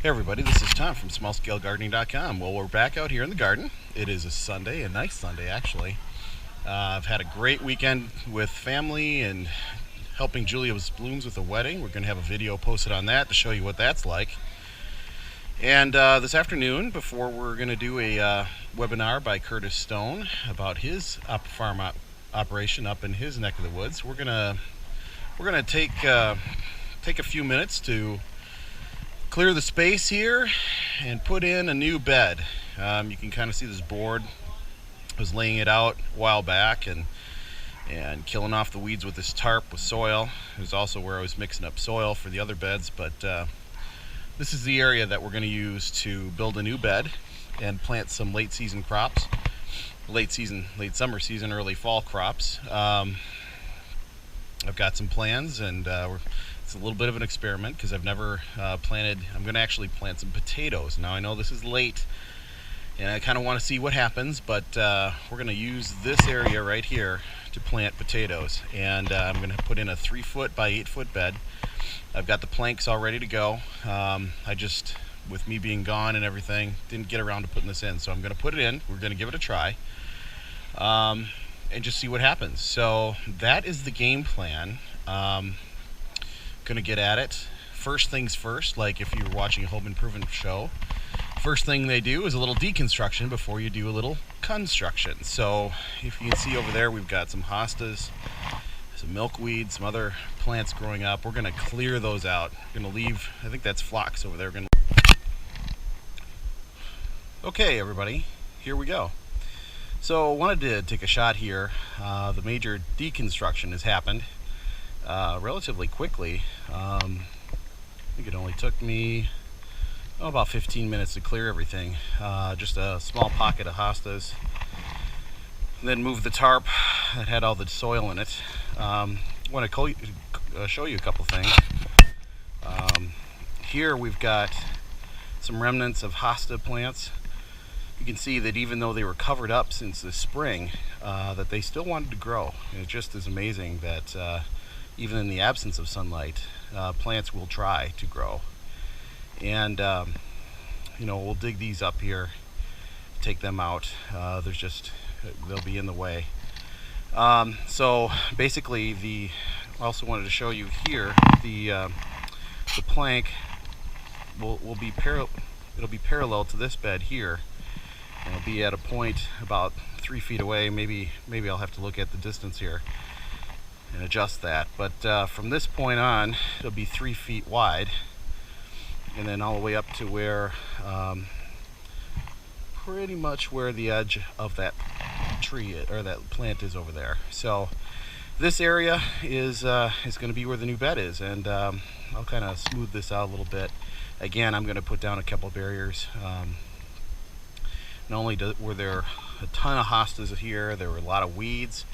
Hey everybody, this is Tom from SmallScaleGardening.com. Well, we're back out here in the garden. It is a Sunday, a nice Sunday actually. I've had a great weekend with family and helping Julia's Blooms with a wedding. We're going to have a video posted on that to show you what that's like. And this afternoon, before we're going to do a webinar by Curtis Stone about his farm operation up in his neck of the woods, we're gonna take a few minutes to clear the space here and put in a new bed. You can kind of see this board. I was laying it out a while back and killing off the weeds with this tarp with soil. It was also where I was mixing up soil for the other beds, but this is the area that we're going to use to build a new bed and plant some late season crops. Late summer season, early fall crops. I've got some plans, and it's a little bit of an experiment because I've never planted. I'm going to actually plant some potatoes. Now I know this is late and I kind of want to see what happens, but we're going to use this area right here to plant potatoes, and I'm going to put in a 3-foot by 8-foot bed. I've got the planks all ready to go. I just, with me being gone and everything, didn't get around to putting this in, so I'm going to put it in. We're going to give it a try and just see what happens. So that is the game plan. Gonna get at it. First things first, like if you're watching a home improvement show, first thing they do is a little deconstruction before you do a little construction. So if you can see over there, we've got some hostas, some milkweed, some other plants growing up. We're gonna clear those out. We're gonna leave, I think that's phlox over there. Okay, everybody, here we go. So wanted to take a shot here. The major deconstruction has happened relatively quickly. I think it only took me about 15 minutes to clear everything. Just a small pocket of hostas. Then moved the tarp that had all the soil in it. I want to show you a couple things. Here we've got some remnants of hosta plants. You can see that even though they were covered up since the spring, that they still wanted to grow. And it just is amazing that even in the absence of sunlight, plants will try to grow. And we'll dig these up here, take them out. They'll be in the way. So basically, I also wanted to show you here the plank will be it'll be parallel to this bed here. And it'll be at a point about 3 feet away. Maybe I'll have to look at the distance here and adjust that, but from this point on it'll be 3 feet wide, and then all the way up to where pretty much where the edge of that tree or that plant is over there. So this area is going to be where the new bed is, and I'll kind of smooth this out a little bit. Again, I'm going to put down a couple barriers. Not only were there a ton of hostas here, there were a lot of weeds.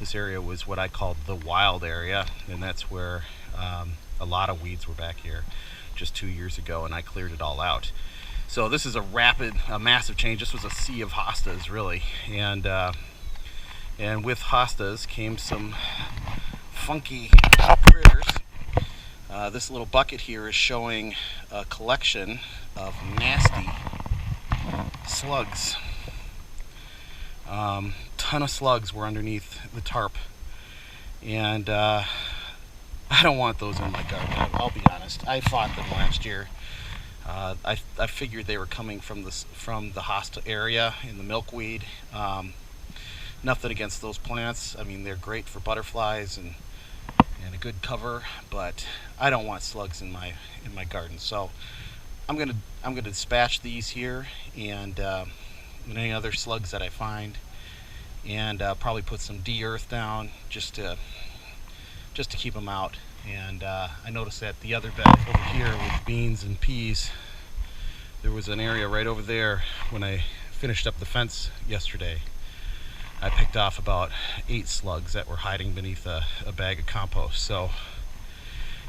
This area was what I called the wild area, and that's where a lot of weeds were back here just 2 years ago, and I cleared it all out. So this is a massive change. This was a sea of hostas, really, and with hostas came some funky critters. This little bucket here is showing a collection of nasty slugs. Ton of slugs were underneath the tarp, and I don't want those in my garden. I'll be honest. I fought them last year. I figured they were coming from the hosta area in the milkweed. Nothing against those plants. I mean, they're great for butterflies and a good cover, but I don't want slugs in my garden. So I'm gonna dispatch these here and any other slugs that I find, and probably put some de-earth down just to keep them out. And I noticed that the other bed over here with beans and peas, there was an area right over there. When I finished up the fence yesterday, I picked off about 8 slugs that were hiding beneath a bag of compost. So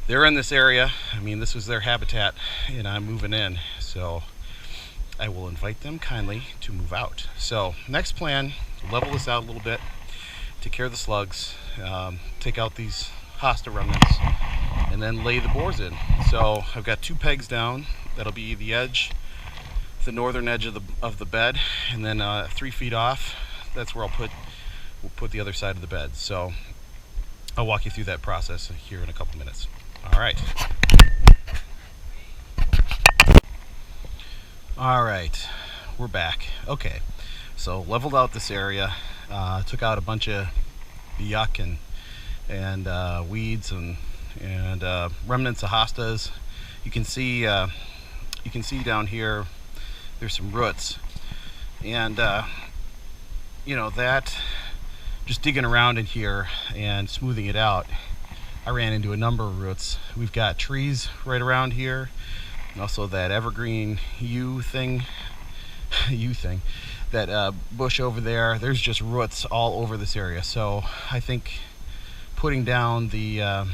they're in this area. I mean, this was their habitat, and I'm moving in, so I will invite them kindly to move out. So next plan, level this out a little bit, take care of the slugs, take out these hosta remnants, and then lay the bores in. So I've got 2 pegs down That'll be the edge, the northern edge of the bed, and then 3 feet off, that's where we'll put the other side of the bed. So I'll walk you through that process here in a couple minutes. All right. All right, we're back. Okay, so leveled out this area, took out a bunch of yuck and weeds and remnants of hostas. You can see down here there's some roots, and that just digging around in here and smoothing it out, I ran into a number of roots. We've got trees right around here, and also that evergreen yew thing, that bush over there. There's just roots all over this area. So I think putting down the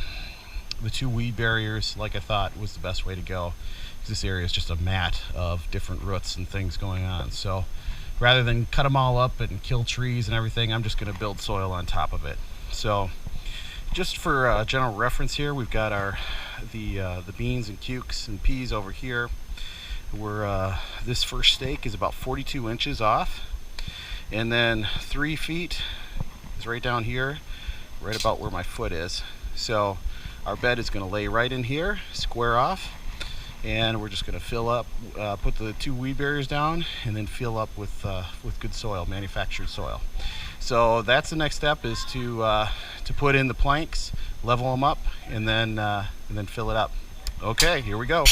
2 weed barriers, like I thought, was the best way to go. This area is just a mat of different roots and things going on. So rather than cut them all up and kill trees and everything, I'm just going to build soil on top of it. So just for general reference here, we've got the beans and cukes and peas over here. This first stake is about 42 inches off, and then 3 feet is right down here, right about where my foot is. So our bed is going to lay right in here, square off, and we're just going to fill up, put the 2 weed barriers down, and then fill up with good soil, manufactured soil. So that's the next step, is to put in the planks, level them up, and then fill it up. Okay, here we go.